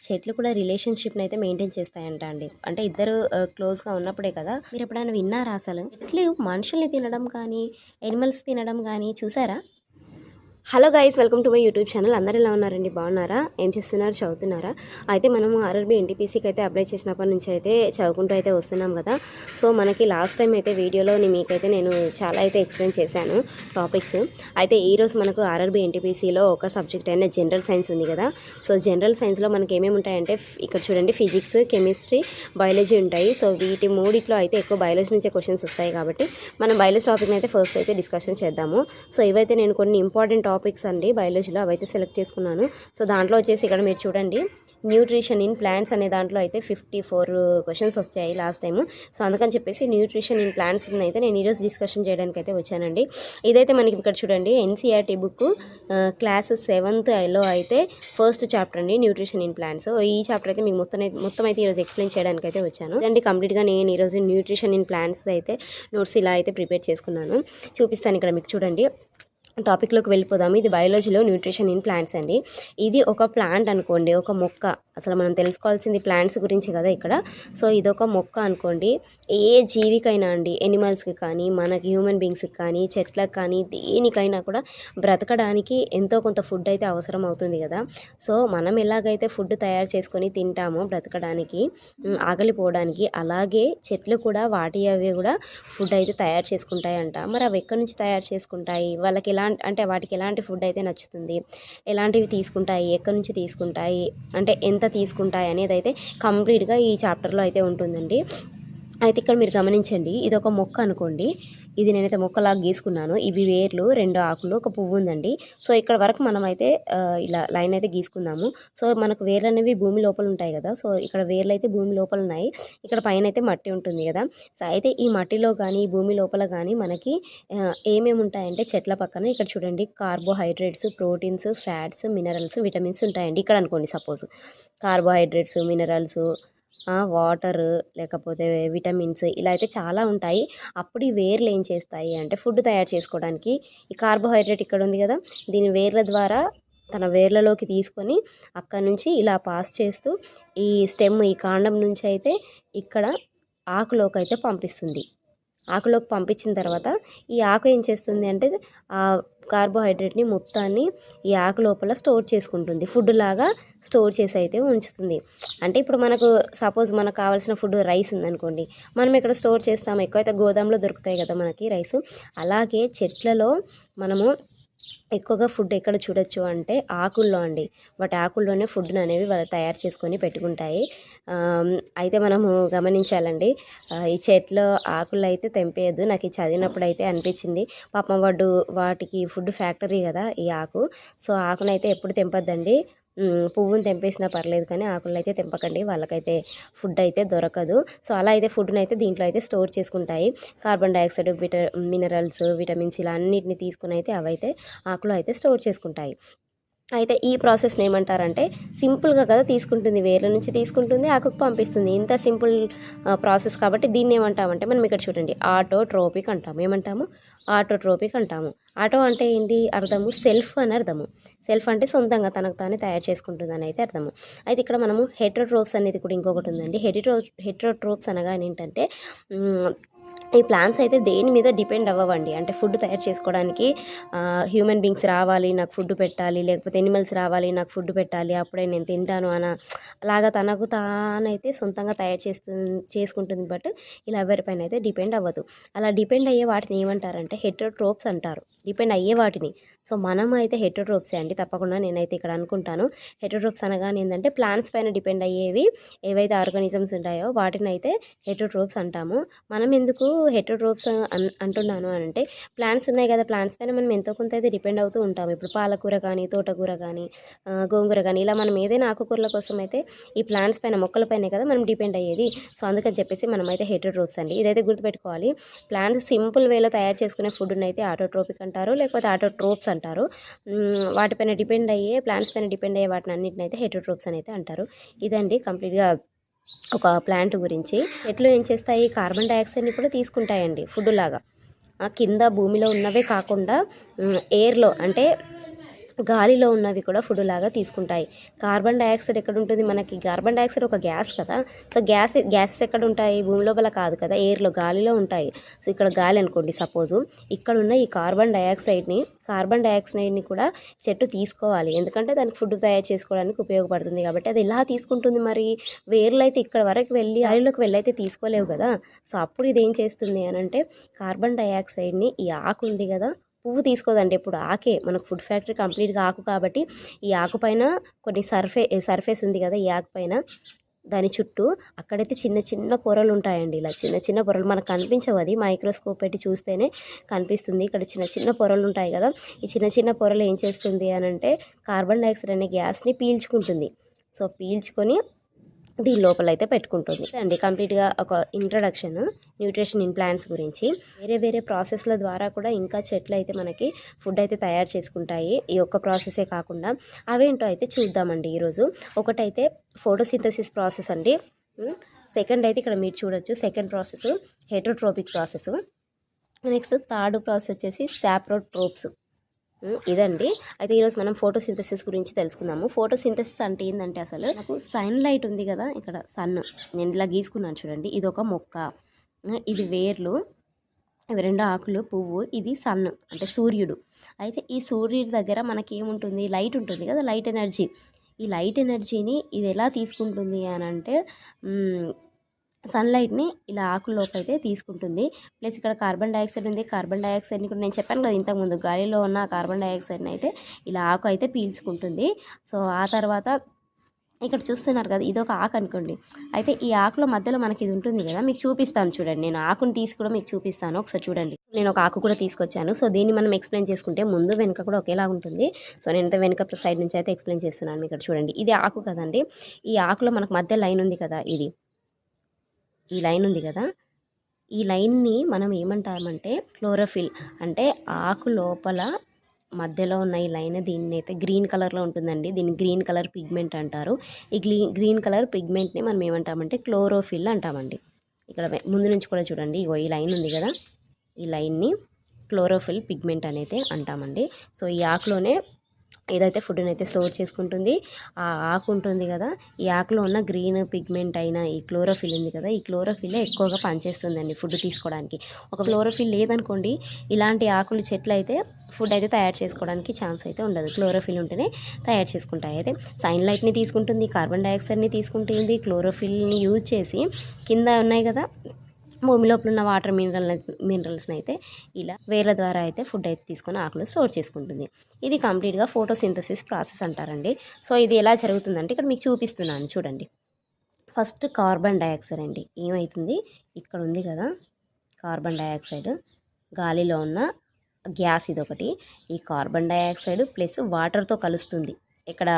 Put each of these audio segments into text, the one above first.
చెట్లు కూడా రిలేషన్షిప్ని అయితే మెయింటైన్ చేస్తాయంట అండి. అంటే ఇద్దరు క్లోజ్గా ఉన్నప్పుడే కదా. మీరు ఎప్పుడైనా విన్నారా అసలు చెట్లు మనుషుల్ని తినడం కానీ ఎనిమల్స్ తినడం కానీ చూసారా? Hello guys, welcome to my YouTube channel. అందరు ఎలా ఉన్నారండి? బాగున్నారా? ఏం చేస్తున్నారు? చదువుతున్నారా? అయితే మనము ఆర్ఆర్బీ ఎన్టీపీసీకి అయితే అప్లై చేసినప్పటి నుంచి అయితే చదువుకుంటూ అయితే వస్తున్నాం కదా. సో మనకి లాస్ట్ టైం అయితే వీడియోలో మీకైతే నేను చాలా అయితే ఎక్స్ప్లెయిన్ చేశాను టాపిక్స్. అయితే ఈరోజు మనకు ఆర్ఆర్బీ ఎన్టీపీసీలో ఒక సబ్జెక్ట్ అయిన జనరల్ సైన్స్ ఉంది కదా. సో జనరల్ సైన్స్లో మనకి ఏమేమి ఉంటాయంటే ఇక్కడ చూడండి, ఫిజిక్స్, కెమిస్ట్రీ, బయాలజీ ఉంటాయి. సో వీటి మూడిట్లో అయితే ఎక్కువ బయాలజీ నుంచే క్వశ్చన్స్ వస్తాయి కాబట్టి మనం బయాలజీ టాపిక్ని అయితే ఫస్ట్ అయితే డిస్కషన్ చేద్దాము. సో ఇవైతే నేను కొన్ని ఇంపార్టెంట్ టాపిక్స్ అండి బయాలజీలో అవైతే సెలెక్ట్ చేసుకున్నాను. సో దాంట్లో వచ్చేసి ఇక్కడ మీరు చూడండి, న్యూట్రిషన్ ఇన్ ప్లాంట్స్ అనే దాంట్లో అయితే 54 క్వశ్చన్స్ వచ్చాయి లాస్ట్ టైము. సో అందుకని చెప్పేసి న్యూట్రిషన్ ఇన్ ప్లాంట్స్ అయితే నేను ఈరోజు డిస్కషన్ చేయడానికి అయితే వచ్చానండి. ఇదైతే మనకి ఇక్కడ చూడండి, ఎన్సీఆర్టీ బుక్ క్లాస్ 7thలో అయితే ఫస్ట్ చాప్టర్ అండి, న్యూట్రిషన్ ఇన్ ప్లాంట్స్. ఈ చాప్టర్ అయితే మీకు మొత్తం అయితే ఈరోజు ఎక్స్ప్లెయిన్ చేయడానికి అయితే వచ్చాను. అంటే కంప్లీట్గా నేను ఈరోజు న్యూట్రిషన్ ఇన్ ప్లాంట్స్ అయితే నోట్స్ ఇలా అయితే ప్రిపేర్ చేసుకున్నాను. చూపిస్తాను ఇక్కడ మీకు చూడండి. టాపిక్లోకి వెళ్ళిపోదాము. ఇది బయాలజీలో న్యూట్రిషన్ ఇన్ ప్లాంట్స్ అండి. ఇది ఒక ప్లాంట్ అనుకోండి, ఒక మొక్క. అసలు మనం తెలుసుకోవాల్సింది ప్లాంట్స్ గురించి కదా ఇక్కడ. సో ఇదొక మొక్క అనుకోండి. ఏ జీవికైనా అండి, ఎనిమల్స్కి కానీ, మనకి హ్యూమన్ బీయింగ్స్కి కానీ, చెట్లకు కానీ, దేనికైనా కూడా బ్రతకడానికి ఎంతో కొంత ఫుడ్ అయితే అవసరం అవుతుంది కదా. సో మనం ఎలాగైతే ఫుడ్ తయారు చేసుకొని తింటామో బ్రతకడానికి, ఆకలిపోవడానికి, అలాగే చెట్లు కూడా వాటి అవి కూడా ఫుడ్ అయితే తయారు చేసుకుంటాయంట. మరి అవి ఎక్కడి నుంచి తయారు చేసుకుంటాయి, వాళ్ళకి వాటికి ఎలాంటి ఫుడ్ అయితే నచ్చుతుంది, ఎలాంటివి తీసుకుంటాయి, ఎక్కడి నుంచి తీసుకుంటాయి, అంటే ఎంత తీసుకుంటాయి అనేది అయితే కంప్లీట్గా ఈ చాప్టర్లో అయితే ఉంటుందండి. అయితే ఇక్కడ మీరు గమనించండి, ఇది ఒక మొక్క అనుకోండి. ఇది నేనైతే మొక్కలాగా గీసుకున్నాను. ఇవి వేర్లు, 2 ఆకులు, ఒక పువ్వు ఉందండి. సో ఇక్కడ వరకు మనమైతే ఇలా లైన్ అయితే గీసుకుందాము. సో మనకు వేర్లు అనేవి భూమి లోపల ఉంటాయి కదా. సో ఇక్కడ వేర్లు అయితే భూమి లోపల ఉన్నాయి, ఇక్కడ పైన అయితే మట్టి ఉంటుంది కదా. సో అయితే ఈ మట్టిలో కానీ భూమి లోపల కానీ మనకి ఏమేమి ఉంటాయంటే చెట్ల పక్కన ఇక్కడ చూడండి, carbohydrates, proteins, fats, minerals, vitamins ఉంటాయండి. ఇక్కడ అనుకోండి, సపోజ్ కార్బోహైడ్రేట్స్, మినరల్స్, వాటర్, లేకపోతే విటమిన్స్, ఇలా అయితే చాలా ఉంటాయి. అప్పుడు ఈ వేర్లు ఏం చేస్తాయి అంటే ఫుడ్ తయారు చేసుకోవడానికి ఈ కార్బోహైడ్రేట్ ఇక్కడ ఉంది కదా, దీని వేర్ల ద్వారా తన వేర్లలోకి తీసుకొని అక్కడ నుంచి ఇలా పాస్ చేస్తూ ఈ స్టెమ్, ఈ కాండం నుంచి అయితే ఇక్కడ ఆకులోకి అయితే పంపిస్తుంది. ఆకులోకి పంపించిన తర్వాత ఈ ఆకు ఏం చేస్తుంది అంటే ఆ కార్బోహైడ్రేట్ని మొత్తాన్ని ఈ ఆకు లోపల స్టోర్ చేసుకుంటుంది, ఫుడ్ లాగా స్టోర్ చేసి అయితే ఉంచుతుంది. అంటే ఇప్పుడు మనకు సపోజ్ మనకు కావాల్సిన ఫుడ్ రైస్ ఉందనుకోండి, మనం ఇక్కడ స్టోర్ చేస్తాము. ఎక్కువైతే గోదాంలో దొరుకుతాయి కదా మనకి రైస్. అలాగే చెట్లలో మనము ఎక్కువగా ఫుడ్ ఎక్కడ చూడొచ్చు అంటే ఆకుల్లో అండి. వాటి ఆకుల్లోనే ఫుడ్ని అనేవి వాళ్ళు తయారు చేసుకొని పెట్టుకుంటాయి. అయితే మనము గమనించాలండి, ఈ చెట్లు ఆకులు అయితే తెంపేయద్దు. నాకు ఇది చదివినప్పుడు అయితే అనిపించింది, పాపం వాటికి ఫుడ్ ఫ్యాక్టరీ కదా ఈ ఆకు. సో ఆకునైతే ఎప్పుడు తెంపద్దండి. పువ్వుని తెంపేసినా పర్లేదు కానీ ఆకులను అయితే తెంపకండి, వాళ్ళకైతే ఫుడ్ అయితే దొరకదు. సో అలా అయితే ఫుడ్ని అయితే దీంట్లో అయితే స్టోర్ చేసుకుంటాయి. కార్బన్ డైఆక్సైడ్, మినరల్స్, విటమిన్స్, ఇలా అన్నిటిని తీసుకుని అయితే అవైతే ఆకులు అయితే స్టోర్ చేసుకుంటాయి. అయితే ఈ ప్రాసెస్ని ఏమంటారంటే, సింపుల్గా కదా తీసుకుంటుంది, వేర్ల నుంచి తీసుకుంటుంది, ఆకుకు పంపిస్తుంది. ఇంత సింపుల్ ప్రాసెస్ కాబట్టి దీన్ని ఏమంటామంటే, మనం ఇక్కడ చూడండి, ఆటోట్రోపిక్ అంటాము. ఏమంటాము? ఆటోట్రోపిక్ అంటాము. ఆటో అంటే ఏంటి అర్థము? సెల్ఫ్ అని అర్థము. సెల్ఫ్ అంటే సొంతంగా తనకు తానే తయారు చేసుకుంటుందని అయితే అర్థము. అయితే ఇక్కడ మనము హెటరోట్రోప్స్ అనేది కూడా ఇంకొకటి ఉందండి. హెటరోట్రోప్స్ అనగా ఏంటంటే, ఈ ప్లాంట్స్ అయితే దేని మీద డిపెండ్ అవ్వవండి. అంటే ఫుడ్ తయారు చేసుకోవడానికి హ్యూమన్ బీయింగ్స్ రావాలి, నాకు ఫుడ్ పెట్టాలి, లేకపోతే ఎనిమల్స్ రావాలి, నాకు ఫుడ్ పెట్టాలి, అప్పుడే నేను తింటాను అలాగా తనకు తానైతే సొంతంగా తయారు చేసుకుంటుంది. బట్ ఇలా ఎవరిపైన అయితే డిపెండ్ అవ్వదు. అలా డిపెండ్ అయ్యే వాటిని ఏమంటారంటే హెటరోట్రోప్స్ అంటారు, డిపెండ్ అయ్యే వాటిని. సో మనం అయితే హెటరోట్రోప్సే అండి, తప్పకుండా నేనైతే ఇక్కడ అనుకుంటాను. హెటరోట్రోప్స్ అనగానే ఏంటంటే ప్లాంట్స్ పైన డిపెండ్ అయ్యేవి ఏవైతే ఆర్గానిజమ్స్ ఉంటాయో వాటిని అయితే హెటరోట్రోప్స్ అంటాము. మనం ఎందుకు హెటరోట్రోప్స్ అంటున్నాను అని అంటే, ప్లాంట్స్ ఉన్నాయి కదా, ప్లాంట్స్ పైన మనం ఎంతో కొంత అయితే డిపెండ్ అవుతూ ఉంటాము. ఇప్పుడు పాలకూర కానీ, తోటకూర కానీ, గోంగూర కానీ, ఇలా మనం ఏదైనా ఆకుకూరల కోసం అయితే ఈ ప్లాంట్స్ పైన, మొక్కలపైనే కదా మనం డిపెండ్ అయ్యేది. సో అందుకని చెప్పేసి మనం అయితే హెటరోట్రోప్స్ అండి. ఇదైతే గుర్తుపెట్టుకోవాలి. ప్లాంట్స్ సింపుల్ వేలో తయారు చేసుకునే ఫుడ్ని అయితే ఆటోట్రోపిక్ అంటారు, లేకపోతే ఆటోట్రోప్స్ అంటారు. వాటిపైన డిపెండ్ అయ్యే, ప్లాంట్స్ పైన డిపెండ్ అయ్యే వాటిని అన్నింటిని అయితే హెటరోట్రోప్స్ అని అయితే అంటారు. ఇదండి కంప్లీట్గా ఒక ప్లాంట్ గురించి. చెట్లు ఏం చేస్తాయి, కార్బన్ డైఆక్సైడ్ని కూడా తీసుకుంటాయండి ఫుడ్ లాగా. కింద భూమిలో ఉన్నవే కాకుండా ఎయిర్లో, అంటే గాలిలో ఉన్నవి కూడా ఫుడ్ లాగా తీసుకుంటాయి. కార్బన్ డయాక్సైడ్ ఎక్కడ ఉంటుంది మనకి? కార్బన్ డయాక్సైడ్ ఒక గ్యాస్ కదా. సో గ్యాసెస్ ఎక్కడ ఉంటాయి? భూమి లోపల కాదు కదా, ఎయిర్లో గాలిలో ఉంటాయి. సో ఇక్కడ గాలి అనుకోండి సపోజు. ఇక్కడ ఉన్న ఈ కార్బన్ డయాక్సైడ్ని కూడా చెట్టు తీసుకోవాలి, ఎందుకంటే దానికి ఫుడ్ తయారు చేసుకోవడానికి ఉపయోగపడుతుంది కాబట్టి. అది ఎలా తీసుకుంటుంది మరి? వేర్లు అయితే ఇక్కడ వరకు వెళ్ళి గాలిలోకి వెళ్ళైతే తీసుకోలేవు కదా. సో అప్పుడు ఇది ఏం చేస్తుంది అని అంటే, కార్బన్ డయాక్సైడ్ని ఈ ఆకు ఉంది కదా, పువ్వు తీసుకోదండి ఎప్పుడు, ఆకే మనకు ఫుడ్ ఫ్యాక్టరీ కంప్లీట్గా ఆకు కాబట్టి ఈ ఆకు పైన కొన్ని సర్ఫేస్ ఉంది కదా ఈ ఆకు పైన, దాని చుట్టూ అక్కడైతే చిన్న చిన్న పొరలు ఉంటాయండి. ఇలా చిన్న చిన్న పొరలు మనకు కనిపించవు, అది మైక్రోస్కోప్ పెట్టి చూస్తేనే కనిపిస్తుంది. ఇక్కడ చిన్న చిన్న పొరలు ఉంటాయి కదా, ఈ చిన్న చిన్న పొరలు ఏం చేస్తుంది అని అంటే కార్బన్ డైఆక్సైడ్ అనే గ్యాస్ని పీల్చుకుంటుంది. సో పీల్చుకొని దీని లోపల అయితే పెట్టుకుంటుంది అండి. కంప్లీట్గా ఒక ఇంట్రడక్షన్ న్యూట్రిషన్ ఇన్ ప్లాంట్స్ గురించి. వేరే ప్రాసెస్ల ద్వారా కూడా ఇంకా చెట్లు అయితే మనకి ఫుడ్ అయితే తయారు చేసుకుంటాయి, ఈ ఒక్క ప్రాసెసే కాకుండా. అవేంటో అయితే చూద్దామండి ఈరోజు. ఒకటైతే ఫోటోసింథసిస్ ప్రాసెస్ అండి. సెకండ్ అయితే ఇక్కడ మీరు చూడొచ్చు, second process heterotrophic process. Next third process వచ్చేసి సాప్రోట్రోప్స్. ఇదండి. అయితే ఈరోజు మనం ఫోటోసింథసిస్ గురించి తెలుసుకుందాము. ఫోటోసింథసిస్ అంటే ఏంటంటే, అసలు నాకు సన్లైట్ ఉంది కదా, ఇక్కడ సన్ నేను ఇలా గీసుకున్నాను చూడండి. ఇది ఒక మొక్క, ఇది వేర్లు, ఇవి రెండు ఆకులు, పువ్వు, ఇది సన్ అంటే సూర్యుడు. అయితే ఈ సూర్యుడి దగ్గర మనకి ఏముంటుంది? లైట్ ఉంటుంది కదా, లైట్ ఎనర్జీ. ఈ లైట్ ఎనర్జీని ఇది ఎలా తీసుకుంటుంది అని అంటే, సన్లైట్ని ఇలా ఆకుల్లోకి అయితే తీసుకుంటుంది. ప్లస్ ఇక్కడ కార్బన్ డైఆక్సైడ్ ఉంది, కార్బన్ డైఆక్సైడ్ని కూడా నేను చెప్పాను కదా ఇంతకుముందు, గాలిలో ఉన్న కార్బన్ డైఆక్సైడ్ని అయితే ఇలా ఆకు అయితే పీల్చుకుంటుంది. సో ఆ తర్వాత ఇక్కడ చూస్తున్నారు కదా, ఇది ఒక ఆకు అనుకోండి. అయితే ఈ ఆకులో మధ్యలో మనకి ఇది ఉంటుంది కదా, మీకు చూపిస్తాను చూడండి. నేను ఆకుని తీసి కూడా మీకు చూపిస్తాను, ఒకసారి చూడండి. నేను ఒక ఆకు కూడా తీసుకొచ్చాను. సో దీన్ని మనం ఎక్స్ప్లెయిన్ చేసుకుంటే ముందు వెనుక కూడా ఒకేలా ఉంటుంది. సో నేను వెనుక సైడ్ నుంచి అయితే ఎక్స్ప్లెయిన్ చేస్తున్నాను. ఇక్కడ చూడండి, ఇది ఆకు కదండి. ఈ ఆకులో మనకు మధ్య లైన్ ఉంది కదా, ఈ లైన్ ఉంది కదా, ఈ లైన్ని మనం ఏమంటామంటే క్లోరోఫిల్. అంటే ఆకు లోపల మధ్యలో ఉన్న ఈ లైన్, దీన్ని అయితే గ్రీన్ కలర్లో ఉంటుందండి. దీన్ని గ్రీన్ కలర్ పిగ్మెంట్ అంటారు. ఈ గ్రీన్ కలర్ పిగ్మెంట్ని మనం ఏమంటామంటే క్లోరోఫిల్ అంటామండి. ఇక్కడ ముందు నుంచి కూడా చూడండి, ఇగో ఈ లైన్ ఉంది కదా, ఈ లైన్ని క్లోరోఫిల్ పిగ్మెంట్ అనేది అంటామండి. సో ఈ ఆకులోనే ఏదైతే ఫుడ్ని అయితే స్టోర్ చేసుకుంటుంది, ఆ ఆకు ఉంటుంది కదా, ఈ ఆకులో ఉన్న గ్రీన్ పిగ్మెంట్ అయిన ఈ క్లోరోఫిల్ ఉంది కదా, ఈ క్లోరోఫిల్ ఎక్కువగా పనిచేస్తుందండి ఫుడ్ తీసుకోవడానికి. ఒక క్లోరోఫిల్ లేదనుకోండి, ఇలాంటి ఆకులు చెట్లు అయితే ఫుడ్ అయితే తయారు చేసుకోవడానికి ఛాన్స్ అయితే ఉండదు. క్లోరోఫిల్ ఉంటేనే తయారు చేసుకుంటాయి. అయితే సన్లైట్ని తీసుకుంటుంది, కార్బన్ డైఆక్సైడ్ని తీసుకుంటుంది, క్లోరోఫిల్ని యూజ్ చేసి కింద ఉన్నాయి కదా భూమి లోపల ఉన్న వాటర్ మినరల్స్ని అయితే ఇలా వేర్ల ద్వారా అయితే ఫుడ్ అయితే తీసుకొని ఆకులు స్టోర్ చేసుకుంటుంది. ఇది కంప్లీట్గా ఫోటోసింథసిస్ ప్రాసెస్ అంటారండి. సో ఇది ఎలా జరుగుతుందంటే ఇక్కడ మీకు చూపిస్తున్నాను చూడండి. ఫస్ట్ కార్బన్ డైఆక్సైడ్ అండి ఏమవుతుంది, ఇక్కడ ఉంది కదా కార్బన్ డైఆక్సైడ్, గాలిలో ఉన్న గ్యాస్ ఇదొకటి. ఈ కార్బన్ డైఆక్సైడ్ ప్లస్ వాటర్తో కలుస్తుంది. ఇక్కడ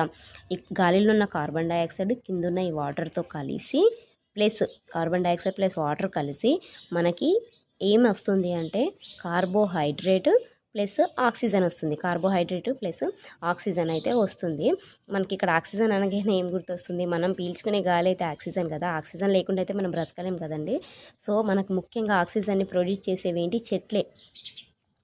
ఈ గాలిలో ఉన్న కార్బన్ డైఆక్సైడ్ కిందున్న ఈ వాటర్తో కలిసి, plus carbon dioxide plus water కలిసి మనకి ఏం వస్తుంది అంటే కార్బోహైడ్రేట్ ప్లస్ ఆక్సిజన్ వస్తుంది. కార్బోహైడ్రేట్ ప్లస్ ఆక్సిజన్ అయితే వస్తుంది మనకి. ఇక్కడ ఆక్సిజన్ అనగానే ఏం గుర్తొస్తుంది? మనం పీల్చుకునే గాలి అయితే ఆక్సిజన్ కదా, ఆక్సిజన్ లేకుండా అయితే మనం బ్రతకలేం కదండి. సో మనకు ముఖ్యంగా ఆక్సిజన్ని ప్రొడ్యూస్ చేసేవి ఏంటి? చెట్లే.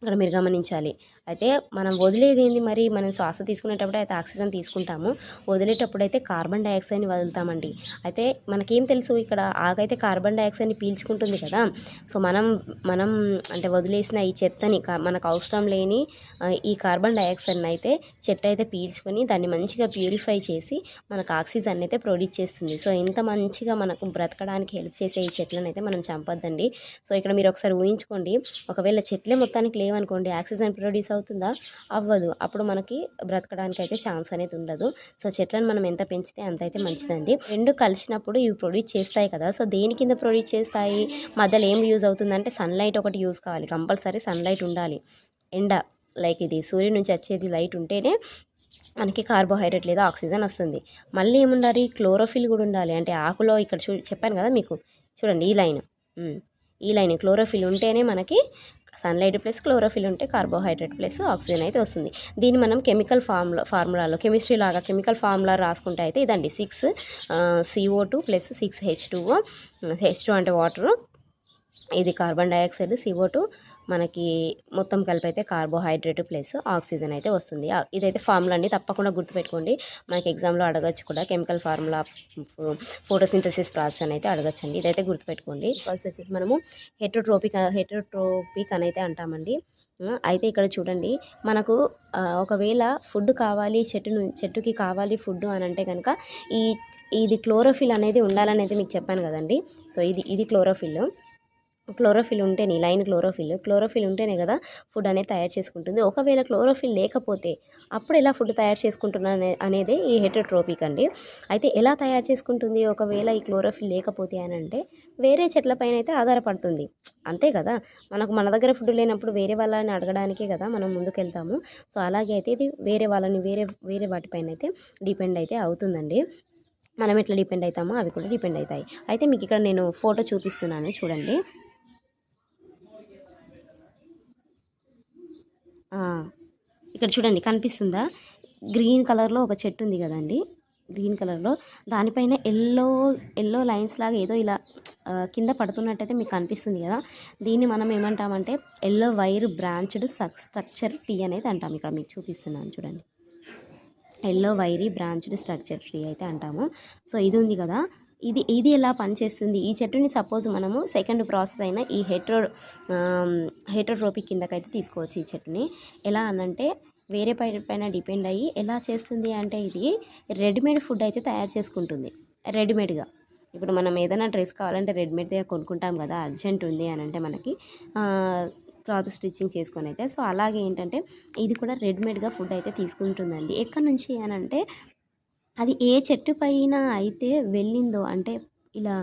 ఇక్కడ మీరు గమనించాలి. అయితే మనం వదిలేది ఏంది మరి? మనం శ్వాస తీసుకునేటప్పుడు అయితే ఆక్సిజన్ తీసుకుంటాము, వదిలేటప్పుడు అయితే కార్బన్ డైఆక్సైడ్ని వదులుతామండి. అయితే మనకేం తెలుసు, ఇక్కడ ఆకైతే కార్బన్ డైఆక్సైడ్ని పీల్చుకుంటుంది కదా. సో మనం అంటే వదిలేసిన ఈ చెత్తని, మనకు అవసరం లేని ఈ కార్బన్ డైఆక్సైడ్ని అయితే చెట్టు అయితే పీల్చుకొని దాన్ని మంచిగా ప్యూరిఫై చేసి మనకు ఆక్సిజన్ అయితే ప్రొడ్యూస్ చేస్తుంది. సో ఇంత మంచిగా మనకు బ్రతకడానికి హెల్ప్ చేసే ఈ చెట్లను అయితే మనం చంపొద్దండి. సో ఇక్కడ మీరు ఒకసారి ఊహించుకోండి, ఒకవేళ చెట్లే మొత్తానికి లేవనుకోండి, ఆక్సిజన్ ప్రొడ్యూస్ అవుతుందా? అవ్వదు. అప్పుడు మనకి బ్రతకడానికి అయితే ఛాన్స్ అనేది ఉండదు. సో చెట్లను మనం ఎంత పెంచితే అంత అయితే మంచిదండి. రెండు కలిసినప్పుడు ఇవి ప్రొడ్యూస్ చేస్తాయి కదా. సో దేని కింద ప్రొడ్యూస్ చేస్తాయి? మధ్యలో ఏం యూజ్ అవుతుందంటే సన్లైట్ ఒకటి యూజ్ కావాలి, కంపల్సరీ సన్లైట్ ఉండాలి. ఎండ లైక్ ఇది సూర్యుడి నుంచి వచ్చేది లైట్ ఉంటేనే మనకి కార్బోహైడ్రేట్ లేదా ఆక్సిజన్ వస్తుంది. మళ్ళీ ఏముండాలి? క్లోరోఫిల్ కూడా ఉండాలి. అంటే ఆకులో ఇక్కడ చెప్పాను కదా మీకు, చూడండి ఈ లైన్ క్లోరోఫిల్ ఉంటేనే మనకి సన్లైట్ ప్లస్ క్లోరోఫిల్ ఉంటే కార్బోహైడ్రేట్ ప్లస్ ఆక్సిజన్ అయితే వస్తుంది. దీన్ని మనం కెమికల్ ఫార్ములాలో కెమిస్ట్రీ లాగా కెమికల్ ఫార్ములా రాసుకుంటే అయితే ఇదండి 6 CO2 ప్లస్ 6 H2O. H2 అంటే వాటరు, ఇది కార్బన్ డైఆక్సైడ్, CO2 మనకి మొత్తం కలిపి అయితే కార్బోహైడ్రేట్ ప్లస్ ఆక్సిజన్ అయితే వస్తుంది. ఇదైతే ఫార్ములా అండి, తప్పకుండా గుర్తుపెట్టుకోండి. మనకి ఎగ్జామ్లో అడగచ్చు కూడా, కెమికల్ ఫార్ములా ఫోటోసింథసిస్ ప్రాసెస్ అని అయితే అడగచ్చండి. ఇదైతే గుర్తుపెట్టుకోండి. ఫస్ట్ వచ్చేసి మనము హెటరోట్రోపిక్ అని అయితే అంటామండి. అయితే ఇక్కడ చూడండి, మనకు ఒకవేళ ఫుడ్ కావాలి, చెట్టుకి కావాలి ఫుడ్ అని అంటే కనుక ఇది క్లోరోఫిల్ అనేది ఉండాలని అయితే మీకు చెప్పాను కదండి. సో ఇది క్లోరోఫిల్ ఉంటేనే, లైన్ క్లోరోఫిల్ ఉంటేనే కదా ఫుడ్ అనేది తయారు చేసుకుంటుంది. ఒకవేళ క్లోరోఫిల్ లేకపోతే అప్పుడు ఎలా ఫుడ్ తయారు చేసుకుంటున్నా అనేది ఈ హెటరోట్రోపిక్ అండి. అయితే ఎలా తయారు చేసుకుంటుంది ఒకవేళ ఈ క్లోరోఫిల్ లేకపోతే అని అంటే, వేరే చెట్లపైన అయితే ఆధారపడుతుంది. అంతే కదా, మన దగ్గర ఫుడ్ లేనప్పుడు వేరే వాళ్ళని అడగడానికే కదా మనం ముందుకెళ్తాము. సో అలాగే అయితే ఇది వేరే వాళ్ళని వేరే వాటిపైన అయితే డిపెండ్ అయితే అవుతుందండి. మనం ఎట్లా డిపెండ్ అవుతామో అవి కూడా డిపెండ్ అవుతాయి. అయితే మీకు ఇక్కడ నేను ఫోటో చూపిస్తున్నాను చూడండి. ఇక్కడ చూడండి, కనిపిస్తుందా? గ్రీన్ కలర్లో ఒక చెట్టు ఉంది కదండి, గ్రీన్ కలర్లో దానిపైన ఎల్లో లైన్స్ లాగా ఏదో ఇలా కింద పడుతున్నట్టయితే మీకు కనిపిస్తుంది కదా. దీన్ని మనం ఏమంటామంటే yellow wire branched structure tree అనేది అంటాం. ఇక్కడ మీకు చూపిస్తున్నాను చూడండి, ఎల్లో వైరీ బ్రాంచ్డ్ స్ట్రక్చర్ ట్రీ అయితే అంటాము. సో ఇది ఉంది కదా, ఇది ఎలా పనిచేస్తుంది? ఈ చెట్టుని సపోజ్ మనము సెకండ్ ప్రాసెస్ అయిన ఈ హెటరోట్రోపిక్ కిందకైతే తీసుకోవచ్చు. ఈ చెట్టుని ఎలా అనంటే వేరే పైన డిపెండ్ అయ్యి ఎలా చేస్తుంది అంటే, ఇది రెడీమేడ్ ఫుడ్ అయితే తయారు చేసుకుంటుంది. రెడీమేడ్గా ఇప్పుడు మనం ఏదైనా డ్రెస్ కావాలంటే రెడీమేడ్గా కొనుక్కుంటాం కదా, అర్జెంట్ ఉంది అని అంటే మనకి క్లాత్ స్టిచ్చింగ్ చేసుకొని అయితే. సో అలాగే ఏంటంటే ఇది కూడా రెడీమేడ్గా ఫుడ్ అయితే తీసుకుంటుందండి. ఎక్కడి నుంచి అని అంటే, అది ఏ చెట్టు పైన అయితే వెళ్ళిందో అంటే ఇలా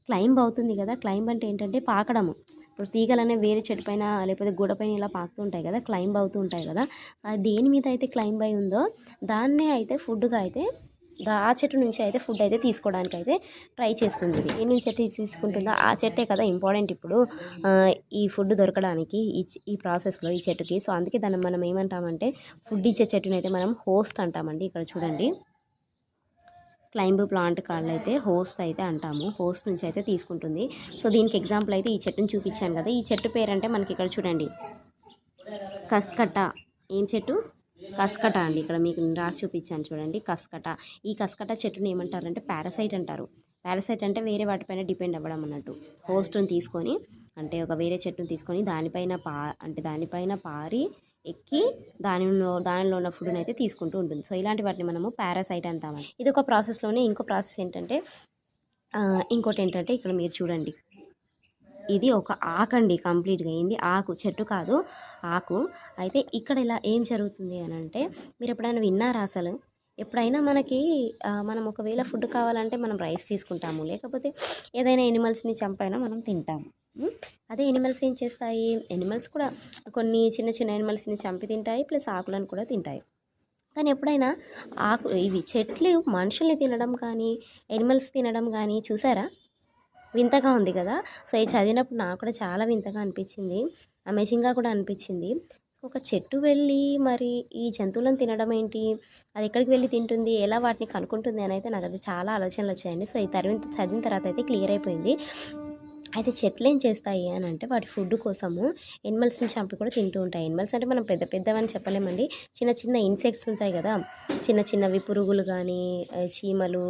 క్లైంబ్ అవుతుంది కదా. క్లైంబ్ అంటే ఏంటంటే పాకడము. ఇప్పుడు తీగలనే వేరే చెట్టు పైన లేకపోతే గూడ పైన ఇలా పాకుతూ ఉంటాయి కదా, క్లైంబ్ అవుతూ ఉంటాయి కదా. అది దేని మీద అయితే క్లైంబ్ అయి ఉందో దాన్నే అయితే ఫుడ్గా అయితే ఆ చెట్టు నుంచి అయితే ఫుడ్ అయితే తీసుకోవడానికి అయితే ట్రై చేస్తుంది. ఇది ఏ నుంచి అయితే తీసుకుంటుందో ఆ చెట్టే కదా ఇంపార్టెంట్ ఇప్పుడు ఈ ఫుడ్ దొరకడానికి ఈ ప్రాసెస్లో ఈ చెట్టుకి. సో అందుకే దాన్ని మనం ఏమంటామంటే, ఫుడ్ ఇచ్చే చెట్టుని అయితే మనం హోస్ట్ అంటామండి. ఇక్కడ చూడండి, క్లైంబ్ ప్లాంట్ కాళ్ళు అయితే హోస్ట్ అయితే అంటాము. హోస్ట్ నుంచి అయితే తీసుకుంటుంది. సో దీనికి ఎగ్జాంపుల్ అయితే ఈ చెట్టుని చూపించాను కదా. ఈ చెట్టు పేరంటే మనకి ఇక్కడ చూడండి, కస్కట. ఏం చెట్టు? కస్కట అండి. ఇక్కడ మీకు రాసి చూపించాను చూడండి, కస్కట. ఈ కస్కట చెట్టుని ఏమంటారంటే పారాసైట్ అంటారు. పారాసైట్ అంటే వేరే వాటిపైన డిపెండ్ అవ్వడం అన్నట్టు. హోస్ట్ని తీసుకొని అంటే ఒక వేరే చెట్టుని తీసుకొని దానిపైన పారి ఎక్కి దానిలో ఉన్న ఫుడ్ని అయితే తీసుకుంటూ ఉంటుంది. సో ఇలాంటి వాటిని మనము పారాసైట్ అంటామండి. ఇది ఒక ప్రాసెస్లోనే ఇంకో ప్రాసెస్ ఏంటంటే, ఇంకోటి ఏంటంటే ఇక్కడ మీరు చూడండి, ఇది ఒక ఆకండి. కంప్లీట్గా ఏంది ఆకు, చెట్టు కాదు ఆకు. అయితే ఇక్కడ ఇలా ఏం జరుగుతుంది అని అంటే, మీరు ఎప్పుడైనా విన్నారా అసలు? ఎప్పుడైనా మనం ఒకవేళ ఫుడ్ కావాలంటే మనం రైస్ తీసుకుంటాము, లేకపోతే ఏదైనా ఎనిమల్స్ని చంపైనా మనం తింటాము. అదే ఎనిమల్స్ ఏం చేస్తాయి? ఎనిమల్స్ కూడా కొన్ని చిన్న చిన్న ఎనిమల్స్ని చంపి తింటాయి, ప్లస్ ఆకులను కూడా తింటాయి. కానీ ఎప్పుడైనా ఇవి చెట్లు మనుషుల్ని తినడం కానీ ఎనిమల్స్ తినడం కానీ చూసారా? వింతగా ఉంది కదా. సో ఇది చదివినప్పుడు నాకు కూడా చాలా వింతగా అనిపించింది, అమేజింగ్గా కూడా అనిపించింది. ఒక చెట్టు వెళ్ళి మరి ఈ జంతువులను తినడం ఏంటి, అది ఎక్కడికి వెళ్ళి తింటుంది, ఎలా వాటిని కనుక్కుంటుంది అని అయితే నాకు అది చాలా ఆలోచనలు వచ్చాయండి. సో ఈ చదివిన తర్వాత అయితే క్లియర్ అయిపోయింది. అయితే చెట్లు ఏం చేస్తాయి అని అంటే, వాటి ఫుడ్ కోసము ఎనిమల్స్ని చంపి కూడా తింటూ ఉంటాయి. ఎనిమల్స్ అంటే మనం పెద్దవని చెప్పలేమండి, చిన్న చిన్న ఇన్సెక్ట్స్ ఉంటాయి కదా, చిన్నవి పురుగులు కానీ చీమలు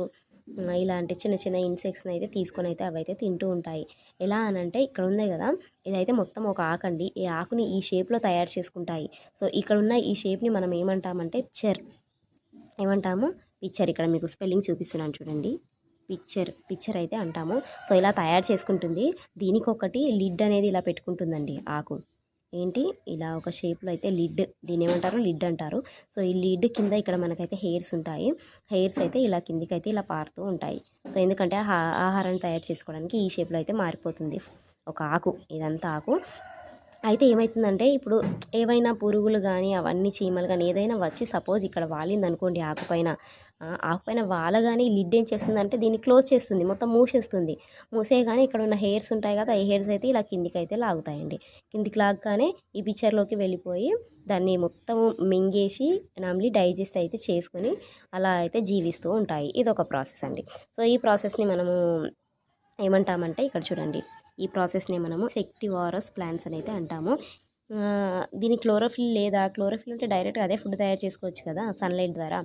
ఇలాంటి చిన్న చిన్న ఇన్సెక్ట్స్ని అయితే తీసుకొని అయితే అవైతే తింటూ ఉంటాయి. ఎలా అనంటే ఇక్కడ ఉంది కదా, ఇదైతే మొత్తం ఒక ఆకండి. ఈ ఆకుని ఈ షేప్లో తయారు చేసుకుంటాయి. సో ఇక్కడ ఉన్న ఈ షేప్ని మనం ఏమంటామంటే ఏమంటాము? పిక్చర్. ఇక్కడ మీకు స్పెల్లింగ్ చూపిస్తున్నాను చూడండి, పిక్చర్ అయితే అంటాము. సో ఇలా తయారు చేసుకుంటుంది. దీనికి ఒకటి లిడ్ అనేది ఇలా పెట్టుకుంటుందండి ఆకు. ఏంటి ఇలా ఒక షేప్లో అయితే లిడ్, దీని ఏమంటారు? లిడ్ అంటారు. సో ఈ లిడ్ కింద ఇక్కడ మనకైతే హెయిర్స్ ఉంటాయి. హెయిర్స్ అయితే ఇలా కిందికి అయితే ఇలా పారుతూ ఉంటాయి. సో ఎందుకంటే ఆహారాన్ని తయారు చేసుకోవడానికి ఈ షేప్లో అయితే మారిపోతుంది ఒక ఆకు. ఇదంతా ఆకు. అయితే ఏమవుతుందంటే, ఇప్పుడు ఏవైనా పురుగులు కానీ అవన్నీ చీమలు కానీ ఏదైనా వచ్చి సపోజ్ ఇక్కడ వాలింది అనుకోండి ఆకుపైన వాలగానే ఈ లిడ్ ఏం చేస్తుందంటే దీన్ని క్లోజ్ చేస్తుంది, మొత్తం మూసేయగానే ఇక్కడ ఉన్న హెయిర్స్ ఉంటాయి కదా, ఈ హెయిర్స్ అయితే ఇలా కిందికి అయితే లాగుతాయండి. కిందికి లాగగానే ఈ పిక్చర్లోకి వెళ్ళిపోయి దాన్ని మొత్తం మింగేసి నామ్లీ డైజెస్ట్ అయితే చేసుకొని అలా అయితే జీవిస్తూ ఉంటాయి. ఇది ఒక ప్రాసెస్ అండి. సో ఈ ప్రాసెస్ని మనము ఏమంటామంటే ఇక్కడ చూడండి, ఈ ప్రాసెస్ని మనము సెక్టివారస్ ప్లాంట్స్ అని అయితే అంటాము. దీని క్లోరోఫిల్ లేదా, క్లోరోఫిల్ ఉంటే డైరెక్ట్గా అదే ఫుడ్ తయారు చేసుకోవచ్చు కదా సన్లైట్ ద్వారా.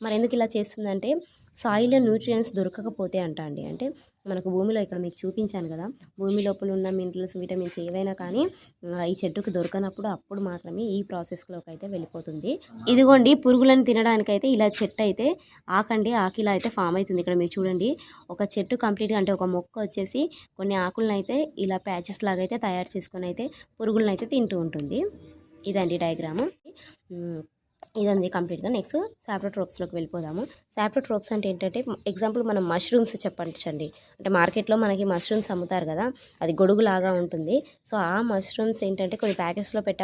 మరి ఎందుకు ఇలా చేస్తుందంటే సాయిల్లో న్యూట్రియంట్స్ దొరకకపోతే అండి. అంటే మనకు భూమిలో ఇక్కడ మీకు చూపించాను కదా, భూమి లోపల ఉన్న మినరల్స్, విటమిన్స్ ఏవైనా కానీ ఈ చెట్టుకు దొరకనప్పుడు అప్పుడు మాత్రమే ఈ ప్రాసెస్లోకి అయితే వెళ్ళిపోతుంది. ఇదిగోండి పురుగులను తినడానికైతే ఇలా చెట్టు అయితే ఆకిలా అయితే ఫామ్ అవుతుంది. ఇక్కడ మీరు చూడండి, ఒక చెట్టు కంప్లీట్గా అంటే ఒక మొక్క వచ్చేసి కొన్ని ఆకులను అయితే ఇలా ప్యాచెస్ లాగా అయితే తయారు చేసుకొని అయితే పురుగులను అయితే తింటూ ఉంటుంది. ఇదండి డయాగ్రాము. ఇదండి కంప్లీట్గా. నెక్స్ట్ సాప్రోట్రోప్స్లోకి వెళ్ళిపోదాము. సాప్రోట్రోప్స్ అంటే ఏంటంటే ఎగ్జాంపుల్ మనం మష్రూమ్స్ చెప్పండి. అంటే మార్కెట్లో మనకి మష్రూమ్స్ అమ్ముతారు కదా, అది గొడుగులాగా ఉంటుంది. సో ఆ మష్రూమ్స్ ఏంటంటే కొన్ని ప్యాకెట్స్లో పెట్టి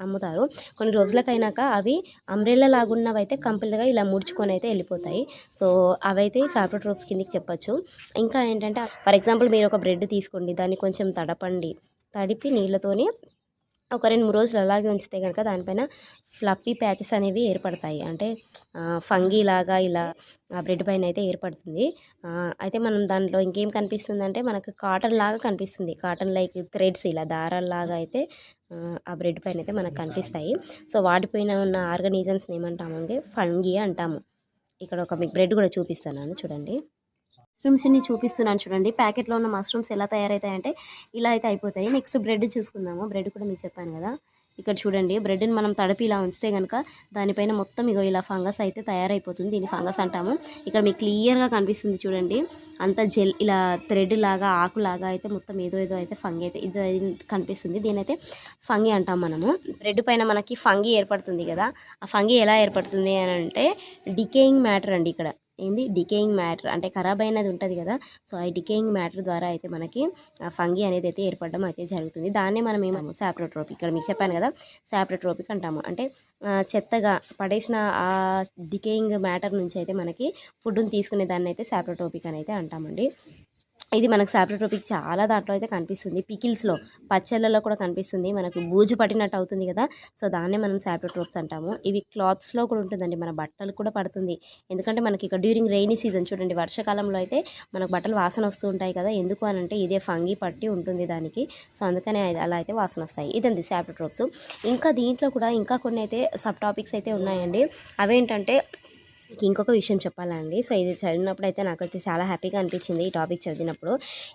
అమ్ముతారు. కొన్ని రోజులకైనాక అవి అంబ్రెల్లా లాగున్నవి అయితే కంప్లీట్గా ఇలా ముడుచుకొని అయితే వెళ్ళిపోతాయి. సో అవైతే సాప్రోట్రోప్స్ కిందకి చెప్పచ్చు. ఇంకా ఏంటంటే ఫర్ ఎగ్జాంపుల్ మీరు ఒక బ్రెడ్ తీసుకోండి, దాన్ని కొంచెం తడిపి నీళ్ళతోని ఒక 2-3 రోజులు అలాగే ఉంచితే కనుక దానిపైన ఫ్లప్పీ ప్యాచెస్ అనేవి ఏర్పడతాయి. అంటే ఫంగీ లాగా ఇలా ఆ బ్రెడ్ పైన అయితే ఏర్పడుతుంది. అయితే మనం దాంట్లో ఇంకేం కనిపిస్తుందంటే మనకు కాటన్ లాగా కనిపిస్తుంది. కాటన్ లైక్ థ్రెడ్స్ ఇలా దారాల్లాగా అయితే ఆ బ్రెడ్ పైన అయితే మనకు కనిపిస్తాయి. సో వాటిపైన ఉన్న ఆర్గానిజమ్స్ని ఏమంటామంటే ఫంగీ అంటాము. ఇక్కడ ఒక మీకు బ్రెడ్ కూడా చూపిస్తున్నాను చూడండి. మష్రూమ్స్ని చూపిస్తున్నాను చూడండి. ప్యాకెట్లో ఉన్న మష్రూమ్స్ ఎలా తయారవుతాయంటే ఇలా అయితే అయిపోతాయి. నెక్స్ట్ బ్రెడ్ చూసుకుందాము. బ్రెడ్ కూడా మీకు చెప్పాను కదా, ఇక్కడ చూడండి, బ్రెడ్ని మనం తడిపి ఇలా ఉంచితే కనుక దానిపైన మొత్తం ఇలా ఫంగస్ అయితే తయారైపోతుంది. దీన్ని ఫంగస్ అంటాము. ఇక్కడ మీకు క్లియర్గా కనిపిస్తుంది చూడండి, అంత జెల్ ఇలా థ్రెడ్ లాగా ఆకులాగా అయితే మొత్తం ఏదో అయితే ఫంగీ అయితే ఇది కనిపిస్తుంది. దీనైతే ఫంగీ అంటాం మనము. బ్రెడ్ పైన మనకి ఫంగీ ఏర్పడుతుంది కదా, ఆ ఫంగీ ఎలా ఏర్పడుతుంది అని అంటే డికేయింగ్ మ్యాటర్ అండి. ఇక్కడ ఏంది డికేయింగ్ మ్యాటర్ అంటే ఖరాబ్ అయినది ఉంటుంది కదా, సో ఆ డికేయింగ్ మ్యాటర్ ద్వారా అయితే మనకి ఫంగీ అనేది అయితే ఏర్పడడం అయితే జరుగుతుంది. దాన్నే మనం ఏమో సాప్రోట్రోపిక్, ఇక్కడ మీకు చెప్పాను కదా సాప్రోట్రోపిక్ అంటాము. అంటే చెత్తగా పడేసిన ఆ డికేయింగ్ మ్యాటర్ నుంచి అయితే మనకి ఫుడ్ని తీసుకునే దాన్ని అయితే సాప్రోట్రోపిక్ అని అయితే అంటామండి. ఇది మనకు సాప్రోట్రోపిక్ చాలా దాంట్లో అయితే కనిపిస్తుంది. పికిల్స్లో, పచ్చళ్ళలో కూడా కనిపిస్తుంది. మనకు బూజు పట్టినట్టు అవుతుంది కదా, సో దాన్నే మనం సాప్రోట్రోప్స్ అంటాము. ఇవి క్లాత్స్లో కూడా ఉంటుందండి, మన బట్టలు కూడా పడుతుంది. ఎందుకంటే మనకి ఇక్కడ డ్యూరింగ్ రెయినీ సీజన్ చూడండి, వర్షాకాలంలో అయితే మనకు బట్టలు వాసన వస్తూ ఉంటాయి కదా, ఎందుకు అని అంటే ఇదే ఫంగీ పట్టి ఉంటుంది దానికి, సో అందుకనే అలా అయితే వాసన వస్తాయి. ఇదండి సాప్రోట్రోప్స్. ఇంకా దీంట్లో కూడా ఇంకా కొన్ని అయితే సబ్ టాపిక్స్ అయితే ఉన్నాయండి. అవేంటంటే ఇంకొక విషయం చెప్పాలండి. సో ఇది చదివినప్పుడు అయితే నాకైతే చాలా హ్యాపీగా అనిపించింది. ఈ టాపిక్ చదివినప్పుడు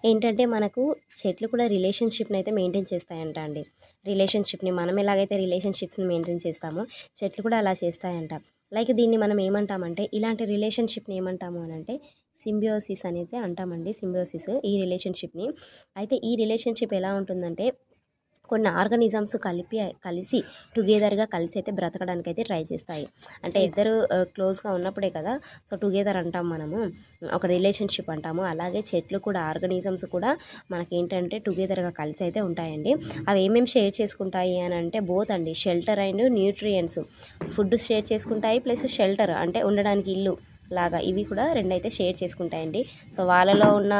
ఏంటంటే మనకు చెట్లు కూడా రిలేషన్షిప్ని అయితే మెయింటైన్ చేస్తాయంట అండి. రిలేషన్షిప్ని మనం ఎలాగైతే రిలేషన్షిప్స్ని మెయింటైన్ చేస్తామో చెట్లు కూడా అలా చేస్తాయంట. లైక్ దీన్ని మనం ఏమంటామంటే ఇలాంటి రిలేషన్షిప్ని ఏమంటాము అని అంటే సింబియోసిస్ అనేది అంటామండి. సింబియోసిస్ ఈ రిలేషన్షిప్ని. అయితే ఈ రిలేషన్షిప్ ఎలా ఉంటుందంటే కొన్ని ఆర్గానిజమ్స్ కలిసి టుగెదర్గా కలిసి అయితే బ్రతకడానికి అయితే ట్రై చేస్తాయి. అంటే ఇద్దరు క్లోజ్గా ఉన్నప్పుడే కదా, సో టుగెదర్ అంటాం మనము, ఒక రిలేషన్షిప్ అంటాము. అలాగే చెట్లు కూడా, ఆర్గానిజమ్స్ కూడా మనకేంటంటే టుగెదర్గా కలిసి అయితే ఉంటాయండి. అవి ఏమేమి షేర్ చేసుకుంటాయి అని అంటే బోత్ అండి, shelter and nutrients. Food share చేసుకుంటాయి, ప్లస్ షెల్టర్ అంటే ఉండడానికి ఇల్లు లాగా, ఇవి కూడా రెండైతే షేర్ చేసుకుంటాయండి. సో వాళ్ళలో ఉన్న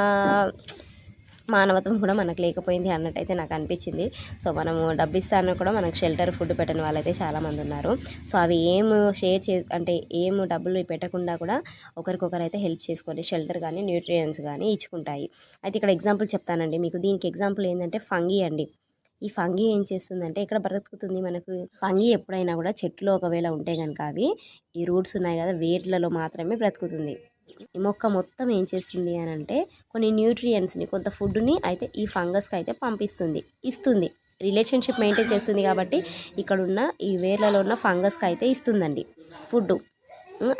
మానవత్వం కూడా మనకు లేకపోయింది అన్నట్టయితే నాకు అనిపించింది. సో మనము డబ్బు ఇస్తాను కూడా మనకు షెల్టర్, ఫుడ్ పెట్టని వాళ్ళైతే చాలామంది ఉన్నారు. సో అవి అంటే డబ్బులు పెట్టకుండా కూడా ఒకరికొకరు అయితే హెల్ప్ చేసుకోండి. షెల్టర్ కానీ న్యూట్రియంట్స్ కానీ ఇచ్చుకుంటాయి. అయితే ఇక్కడ ఎగ్జాంపుల్ చెప్తానండి మీకు. దీనికి ఎగ్జాంపుల్ ఏంటంటే ఫంగీ అండి. ఈ ఫంగీ ఏం చేస్తుందంటే ఇక్కడ బ్రతుకుతుంది మనకు. ఫంగీ ఎప్పుడైనా కూడా చెట్లు ఒకవేళ ఉంటే కనుక అవి ఈ రూట్స్ ఉన్నాయి కదా, వేర్లలో మాత్రమే బ్రతుకుతుంది. ఈ మొక్క మొత్తం ఏం చేస్తుంది అని అంటే కొన్ని న్యూట్రియంట్స్ని, కొంత ఫుడ్ని అయితే ఈ ఫంగస్కి అయితే ఇస్తుంది. రిలేషన్షిప్ మెయింటైన్ చేస్తుంది కాబట్టి ఇక్కడ ఉన్న ఈ వేర్లలో ఉన్న ఫంగస్కి అయితే ఇస్తుందండి ఫుడ్.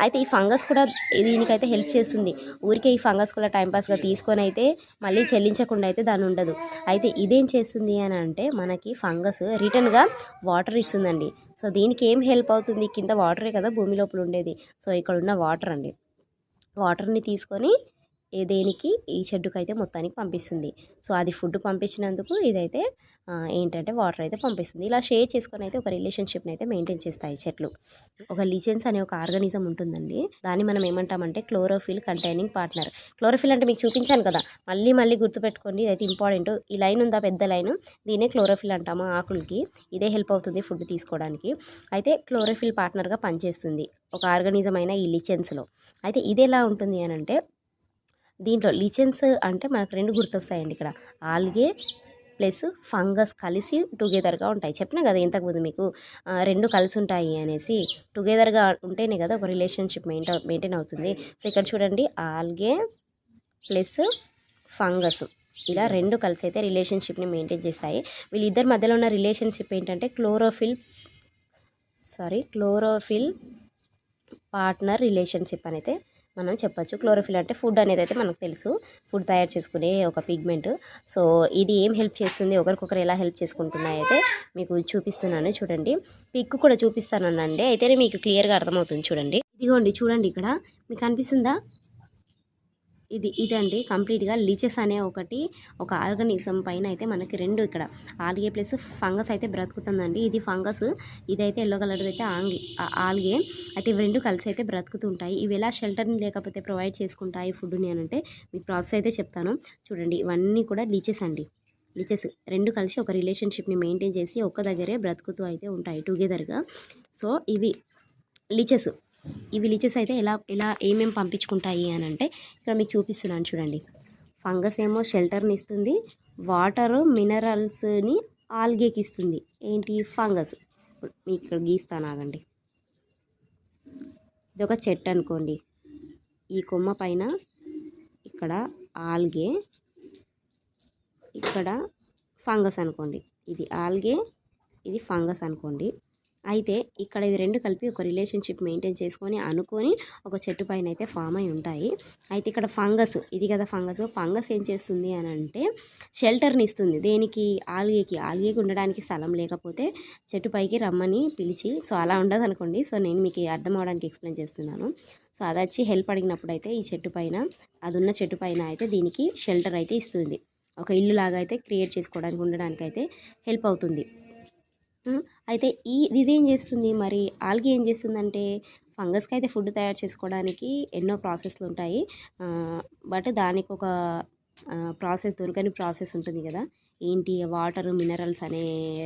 అయితే ఈ ఫంగస్ కూడా దీనికైతే హెల్ప్ చేస్తుంది. ఊరికే ఈ ఫంగస్ కూడా టైంపాస్గా తీసుకొని అయితే మళ్ళీ చెల్లించకుండా అయితే దాని ఉండదు. అయితే ఇదేం చేస్తుంది అని అంటే మనకి ఫంగస్ రిటర్న్గా వాటర్ ఇస్తుందండి. సో దీనికి ఏం హెల్ప్ అవుతుంది, కింద వాటరే కదా భూమి లోపల ఉండేది, సో ఇక్కడ ఉన్న వాటర్ అండి, వాటర్ని తీసుకొని దేనికి ఈ షెడ్డుకైతే మొత్తానికి పంపిస్తుంది. సో అది ఫుడ్ పంపించినందుకు ఇదైతే ఏంటంటే వాటర్ అయితే పంపిస్తుంది. ఇలా షేర్ చేసుకొని అయితే ఒక రిలేషన్షిప్ని అయితే మెయింటైన్ చేస్తాయి చెట్లు. ఒక లిచెన్స్ అనే ఒక ఆర్గానిజం ఉంటుందండి, దాన్ని మనం ఏమంటామంటే క్లోరోఫిల్ కంటైనింగ్ పార్ట్నర్. క్లోరోఫిల్ అంటే మీకు చూపించాను కదా, మళ్ళీ గుర్తుపెట్టుకోండి, ఇదైతే ఇంపార్టెంట్. ఈ లైన్ ఉందా, పెద్ద లైన్, దీనే క్లోరోఫిల్ అంటాము ఆకులకి. ఇదే హెల్ప్ అవుతుంది ఫుడ్ తీసుకోవడానికి. అయితే క్లోరోఫిల్ పార్ట్నర్గా పనిచేస్తుంది ఒక ఆర్గానిజం అయిన ఈ లిచెన్స్లో. అయితే ఇది ఎలా ఉంటుంది అని అంటే దీంట్లో లిచెన్స్ అంటే మనకు 2 గుర్తొస్తాయండి ఇక్కడ. ఆల్గే ప్లస్ ఫంగస్ కలిసి టుగెదర్‌గా ఉంటాయి. చెప్పినా కదా ఇంతకుముందు మీకు 2 కలిసి ఉంటాయి అనేసి. టుగెదర్‌గా ఉంటేనే కదా ఒక రిలేషన్‌షిప్ మెయింటైన్ అవుతుంది. సో ఇక్కడ చూడండి ఆల్గే ప్లస్ ఫంగస్ ఇలా 2 కలిసి అయితే రిలేషన్‌షిప్‌ని మెయింటైన్ చేస్తాయి. వీళ్ళిద్దరి మధ్యలో ఉన్న రిలేషన్‌షిప్ ఏంటంటే క్లోరోఫిల్ పార్ట్నర్ రిలేషన్‌షిప్ అనైతే మనం చెప్పొచ్చు. క్లోరోఫిల్ అంటే ఫుడ్ అనేది అయితే మనకు తెలుసు. ఫుడ్ తయారు చేసుకునే ఒక పిగ్మెంట్. సో ఇది ఏం హెల్ప్ చేస్తుంది, ఒకరికొకరు ఎలా హెల్ప్ చేసుకుంటున్నాయైతే మీకు చూపిస్తున్నాను చూడండి. పిక్ కూడా చూపిస్తానండి. అయితేనే మీకు క్లియర్‌గా అర్థమవుతుంది చూడండి. ఇదిగోండి చూడండి ఇక్కడ మీకు కనిపిస్తుందా? ఇదండి కంప్లీట్‌గా లీచెస్ అనే ఒక ఆర్గానిజం పైన అయితే మనకి 2 ఇక్కడ ఆల్గే ప్లస్ ఫంగస్ అయితే బ్రతుకుతుందండి. ఇది ఫంగస్, ఇదైతే యెల్లో కలర్‌ది అయితే ఆల్గే. అయితే ఇవి 2 కలిసి అయితే బ్రతుకుతుంటాయి. ఇవి ఎలా షెల్టర్‌ని లేకపోతే ప్రొవైడ్ చేసుకుంటాయి ఫుడ్‌ని అనంటే మీకు ప్రాసెస్ అయితే చెప్తాను. చూడండి ఇవన్నీ కూడా లీచెస్ అండి. లీచెస్ 2 కలిసి ఒక రిలేషన్‌షిప్‌ని మెయింటైన్ చేసి ఒక్క దగ్గరే బ్రతుకుతూ అయితే ఉంటాయి టుగెదర్‌గా. సో ఇవి లీచెస్. ఇవి లీచెస్ అయితే ఎలా ఏమేమి పంపించుకుంటాయి అని అంటే ఇక్కడ మీకు చూపిస్తున్నాను చూడండి. ఫంగస్ ఏమో షెల్టర్ని ఇస్తుంది, వాటరు మినరల్స్ని ఆల్గేకి ఇస్తుంది. ఏంటి ఫంగస్. మీకు ఇక్కడ గీస్తాను ఆగండి. ఇది ఒక చెట్టు అనుకోండి. ఈ కొమ్మ పైన ఇక్కడ ఆల్గే, ఇక్కడ ఫంగస్ అనుకోండి. ఇది ఆల్గే, ఇది ఫంగస్ అనుకోండి. అయితే ఇక్కడ ఇవి 2 కలిపి ఒక రిలేషన్‌షిప్ మెయింటైన్ చేసుకొని అనుకొని ఒక చెట్టు పైన అయితే ఫామ్ అయి ఉంటాయి. అయితే ఇక్కడ ఫంగస్ ఇది కదా ఫంగస్ ఏం చేస్తుంది అని అంటే షెల్టర్ని ఇస్తుంది. దేనికి? ఆల్గేకి ఉండడానికి స్థలం లేకపోతే చెట్టు పైకి రమ్మని పిలిచి, సో అలా ఉండదనుకోండి. సో నేను మీకు అర్థం అవ్వడానికి ఎక్స్ప్లెయిన్ చేస్తున్నాను. సో అది వచ్చి హెల్ప్ అడిగినప్పుడు అయితే ఈ చెట్టు పైన అదున్న చెట్టు పైన అయితే దీనికి షెల్టర్ అయితే ఇస్తుంది. ఒక ఇల్లు లాగా అయితే క్రియేట్ చేసుకోవడానికి ఉండడానికి అయితే హెల్ప్ అవుతుంది. అయితే ఇదేం చేస్తుంది మరి ఆల్గే ఏం చేస్తుందంటే ఫంగస్కి అయితే ఫుడ్ తయారు చేసుకోవడానికి ఎన్నో ప్రాసెస్లు ఉంటాయి. బట్ దానికి ఒక దొరకని ప్రాసెస్ ఉంటుంది కదా. ఏంటి? వాటర్ మినరల్స్ అనే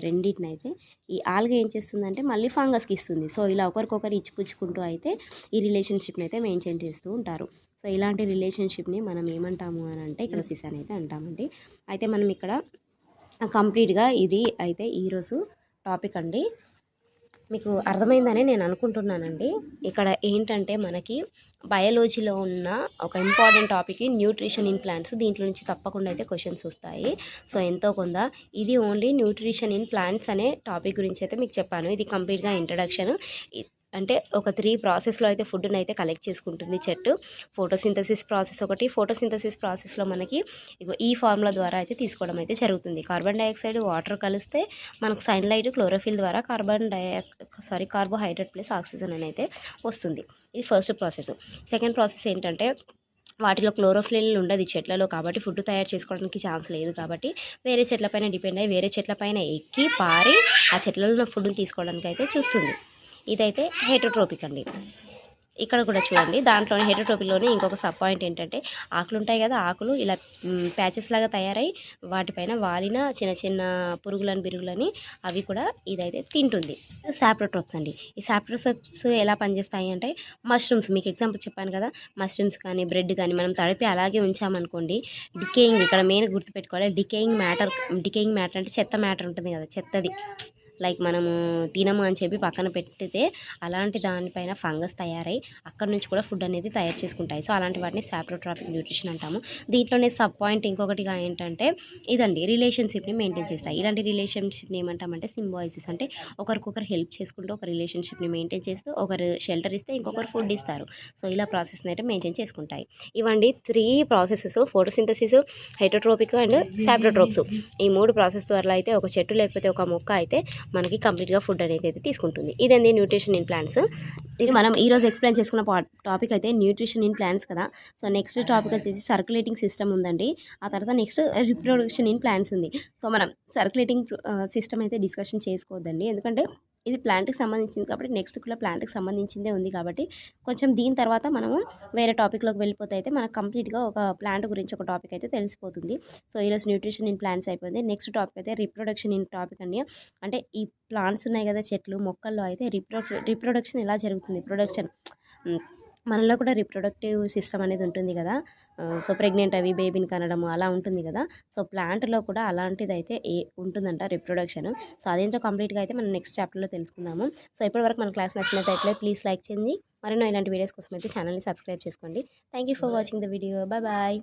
రెండింటిని అయితే ఈ ఆల్గే ఏం చేస్తుందంటే మళ్ళీ ఫంగస్కి ఇస్తుంది. సో ఇలా ఒకరికొకరు ఇచ్చిపుచ్చుకుంటూ అయితే ఈ రిలేషన్షిప్ని అయితే మెయింటైన్ చేస్తూ ఉంటారు. సో ఇలాంటి రిలేషన్షిప్ని మనం ఏమంటాము అని అంటే ఇక్కడ సిస్ అని అయితే అంటామండి. అయితే మనం ఇక్కడ కంప్లీట్గా ఇది అయితే ఈరోజు టాపిక్ అండి. మీకు అర్థమైందని నేను అనుకుంటున్నానండి. ఇక్కడ ఏంటంటే మనకి బయాలజీలో ఉన్న ఒక important topic nutrition in plants. దీంట్లో నుంచి తప్పకుండా అయితే క్వశ్చన్స్ వస్తాయి. సో ఎంతో కొంత ఇది ఓన్లీ న్యూట్రిషన్ ఇన్ ప్లాంట్స్ అనే టాపిక్ గురించి అయితే మీకు చెప్పాను. ఇది కంప్లీట్గా ఇంట్రడక్షన్. అంటే ఒక 3 ప్రాసెస్లో అయితే ఫుడ్ని అయితే కలెక్ట్ చేసుకుంటుంది చెట్టు. ఫోటోసింథసిస్ ప్రాసెస్లో మనకి ఈ ఫార్ములా ద్వారా అయితే తీసుకోవడం అయితే జరుగుతుంది. కార్బన్ డైఆక్సైడ్ వాటర్ కలిస్తే మనకు సన్లైట్ క్లోరోఫిల్ ద్వారా కార్బోహైడ్రేట్ ప్లస్ ఆక్సిజన్ అని అయితే వస్తుంది. ఇది ఫస్ట్ ప్రాసెస్. సెకండ్ ప్రాసెస్ ఏంటంటే వాటిలో క్లోరోఫిల్ ఉండదు చెట్లలో, కాబట్టి ఫుడ్ తయారు చేసుకోవడానికి ఛాన్స్ లేదు. కాబట్టి వేరే చెట్లపైన డిపెండ్ అయ్యి వేరే చెట్లపైన ఎక్కి పారి ఆ చెట్లలో ఉన్న ఫుడ్ని తీసుకోవడానికి అయితే చూస్తుంది. ఇదైతే హెటరోట్రోపిక్ అండి. ఇక్కడ కూడా చూడండి దాంట్లోనే హెటరోట్రోపిక్లోనే ఇంకొక సబ్ పాయింట్ ఏంటంటే ఆకులు ఉంటాయి కదా, ఆకులు ఇలా ప్యాచెస్ లాగా తయారై వాటిపైన వాలిన చిన్న చిన్న బిరుగులని అవి కూడా ఇదైతే తింటుంది. సాప్రోట్రోప్స్ అండి. ఈ సాప్రోట్రోప్స్ ఎలా పనిచేస్తాయి అంటే మష్రూమ్స్, మీకు ఎగ్జాంపుల్ చెప్పాను కదా, మష్రూమ్స్ కానీ బ్రెడ్ కానీ మనం తడిపి అలాగే ఉంచామనుకోండి డికేయింగ్, ఇక్కడ మెయిన్ గుర్తుపెట్టుకోవాలి డికేయింగ్ మ్యాటర్ అంటే చెత్త మ్యాటర్ ఉంటుంది కదా, చెత్తది లైక్ మనము తినము అని చెప్పి పక్కన పెట్టితే అలాంటి దానిపైన ఫంగస్ తయారై అక్కడ నుంచి కూడా ఫుడ్ అనేది తయారు చేసుకుంటాయి. సో అలాంటి వాటిని సాప్రోట్రాపిక్ న్యూట్రిషన్ అంటాము. దీంట్లోనే సబ్ పాయింట్ ఇంకొకటిగా ఏంటంటే ఇదండి రిలేషన్షిప్ని మెయింటైన్ చేస్తాయి. ఇలాంటి రిలేషన్షిప్ని ఏమంటామంటే సింబాయిసిస్, అంటే ఒకరికొకరు హెల్ప్ చేసుకుంటూ ఒక రిలేషన్షిప్ని మెయింటైన్ చేస్తూ ఒకరు షెల్టర్ ఇస్తే ఇంకొకరు ఫుడ్ ఇస్తారు. సో ఇలా ప్రాసెస్ని అయితే మెయింటైన్ చేసుకుంటాయి. ఇవండి 3 ప్రాసెసెస్: ఫోటోసింథసిస్, హెటరోట్రోపిక్ అండ్ సాప్రోట్రోప్స్. ఈ 3 ప్రాసెస్ ద్వారా అయితే ఒక చెట్టు లేకపోతే ఒక మొక్క అయితే మనకి కంప్లీట్గా ఫుడ్ అనేది అయితే తీసుకుంటుంది. ఇదండి న్యూట్రిషన్ ఇన్ ప్లాంట్స్. ఇది మనం ఈరోజు ఎక్స్ప్లెయిన్ చేసుకున్న టాపిక్ అయితే న్యూట్రిషన్ ఇన్ ప్లాంట్స్ కదా. సో నెక్స్ట్ టాపిక్ వచ్చేసి సర్క్యులేటింగ్ సిస్టమ్ ఉందండి. ఆ తర్వాత నెక్స్ట్ రిప్రొడక్షన్ ఇన్ ప్లాంట్స్ ఉంది. సో మనం సర్క్యులేటింగ్ సిస్టమ్ అయితే డిస్కషన్ చేసుకోవద్దండి, ఎందుకంటే ఇది ప్లాంట్కి సంబంధించింది కాబట్టి నెక్స్ట్ కూడా ప్లాంట్కి సంబంధించిందే ఉంది కాబట్టి కొంచెం దీని తర్వాత మనము వేరే టాపిక్లోకి వెళ్ళిపోతే అయితే మనకు కంప్లీట్గా ఒక ప్లాంట్ గురించి ఒక టాపిక్ అయితే తెలిసిపోతుంది. సో ఈరోజు న్యూట్రిషన్ ఇన్ ప్లాంట్స్ అయిపోయింది. నెక్స్ట్ టాపిక్ అయితే రిప్రొడక్షన్ ఇన్ టాపిక్ అండి. అంటే ఈ ప్లాంట్స్ ఉన్నాయి కదా చెట్లు మొక్కల్లో అయితే రిప్రొడక్షన్ ఎలా జరుగుతుంది, ప్రొడక్షన్ మనలో కూడా రిప్రొడక్టివ్ సిస్టమ్ అనేది ఉంటుంది కదా. సో ప్రెగ్నెంట్ అవి బేబీని కనడము అలా ఉంటుంది కదా. సో ప్లాంట్‌లో కూడా అలాంటిదైతే ఉంటుందంట రిప్రొడక్షన్. సో అదేంటో కంప్లీట్‌గా అయితే మనం నెక్స్ట్ చాప్టర్‌లో తెలుసుకుందాము. సో ఇప్పటివరకు మన క్లాస్ నచ్చినట్టయితే ప్లీజ్ లైక్ చేయండి. మరెన్నో ఇలాంటి వీడియోస్ కోసం అయితే ఛానల్‌ని సబ్స్క్రైబ్ చేసుకోండి. Thank you for watching the video. Bye bye.